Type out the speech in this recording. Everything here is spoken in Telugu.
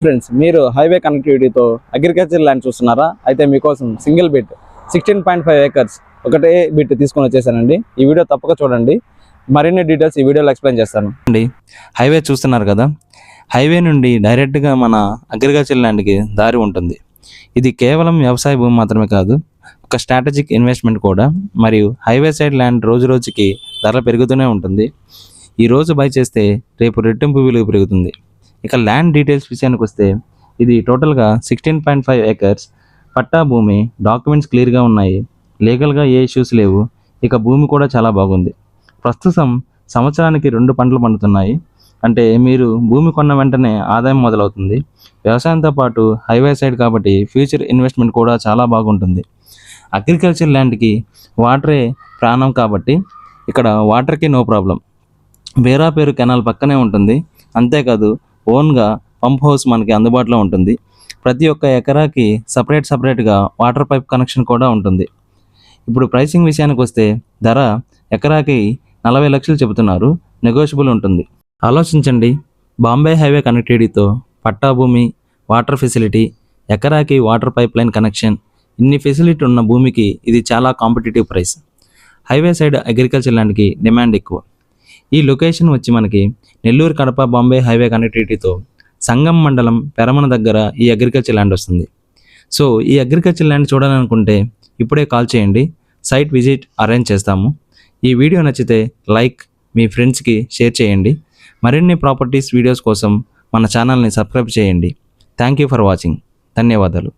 ఫ్రెండ్స్, మీరు హైవే కనెక్టివిటీతో అగ్రికల్చర్ ల్యాండ్ చూస్తున్నారా? అయితే మీకోసం సింగిల్ బిట్ 16.5 ఏకర్స్ ఒకటే బిట్ తీసుకొని వచ్చేసానండి. ఈ వీడియో తప్పక చూడండి. మరిన్ని డీటెయిల్స్ ఈ వీడియోలో ఎక్స్ప్లెయిన్ చేస్తాను అండి. హైవే చూస్తున్నారు కదా, హైవే నుండి డైరెక్ట్గా మన అగ్రికల్చర్ ల్యాండ్కి దారి ఉంటుంది. ఇది కేవలం వ్యవసాయ భూమి మాత్రమే కాదు, ఒక స్ట్రాటజిక్ ఇన్వెస్ట్మెంట్ కూడా. మరియు హైవే సైడ్ ల్యాండ్ రోజు రోజుకి ధర పెరుగుతూనే ఉంటుంది. ఈ రోజు బై చేస్తే రేపు రెట్టింపు విలువ పెరుగుతుంది. ఇక ల్యాండ్ డీటెయిల్స్ విషయానికి వస్తే, ఇది టోటల్గా 16.5 ఏకర్స్ పట్టా భూమి. డాక్యుమెంట్స్ క్లియర్గా ఉన్నాయి, లీగల్గా ఏ ఇష్యూస్ లేవు. ఇక భూమి కూడా చాలా బాగుంది. ప్రస్తుతం సంవత్సరానికి 2 పంటలు పండుతున్నాయి. అంటే మీరు భూమి కొన్న వెంటనే ఆదాయం మొదలవుతుంది. వ్యవసాయంతో పాటు హైవే సైడ్ కాబట్టి ఫ్యూచర్ ఇన్వెస్ట్మెంట్ కూడా చాలా బాగుంటుంది. అగ్రికల్చర్ ల్యాండ్కి వాటరే ప్రాణం కాబట్టి ఇక్కడ వాటర్కి నో ప్రాబ్లం. పేరు కెనాల్ పక్కనే ఉంటుంది. అంతేకాదు ఓన్గా పంప్ హౌస్ మనకి అందుబాటులో ఉంటుంది. ప్రతి ఒక్క ఎకరాకి సపరేట్గా వాటర్ పైప్ కనెక్షన్ కూడా ఉంటుంది. ఇప్పుడు ప్రైసింగ్ విషయానికి వస్తే, ధర ఎకరాకి 40 లక్షలు చెబుతున్నారు, నెగోషియబుల్ ఉంటుంది. ఆలోచించండి, బాంబే హైవే కనెక్టివిటీతో పట్టా భూమి, వాటర్ ఫెసిలిటీ, ఎకరాకి వాటర్ పైప్ లైన్ కనెక్షన్, ఇన్ని ఫెసిలిటీ ఉన్న భూమికి ఇది చాలా competitive price. Highway side agriculture ల్యాండ్కి డిమాండ్ ఎక్కువ. ఈ లొకేషన్ వచ్చి మనకి నెల్లూరు కడప బాంబే హైవే కనెక్టివిటీతో సంగం మండలం పెరమన దగ్గర ఈ అగ్రికల్చర్ ల్యాండ్ వస్తుంది. సో ఈ అగ్రికల్చర్ ల్యాండ్ చూడాలనుకుంటే ఇప్పుడే కాల్ చేయండి, సైట్ విజిట్ అరేంజ్ చేస్తాము. ఈ వీడియో నచ్చితే లైక్, మీ ఫ్రెండ్స్కి షేర్ చేయండి. మరిన్ని ప్రాపర్టీస్ వీడియోస్ కోసం మన ఛానల్ని సబ్స్క్రైబ్ చేయండి. Thank you for watching. ధన్యవాదాలు.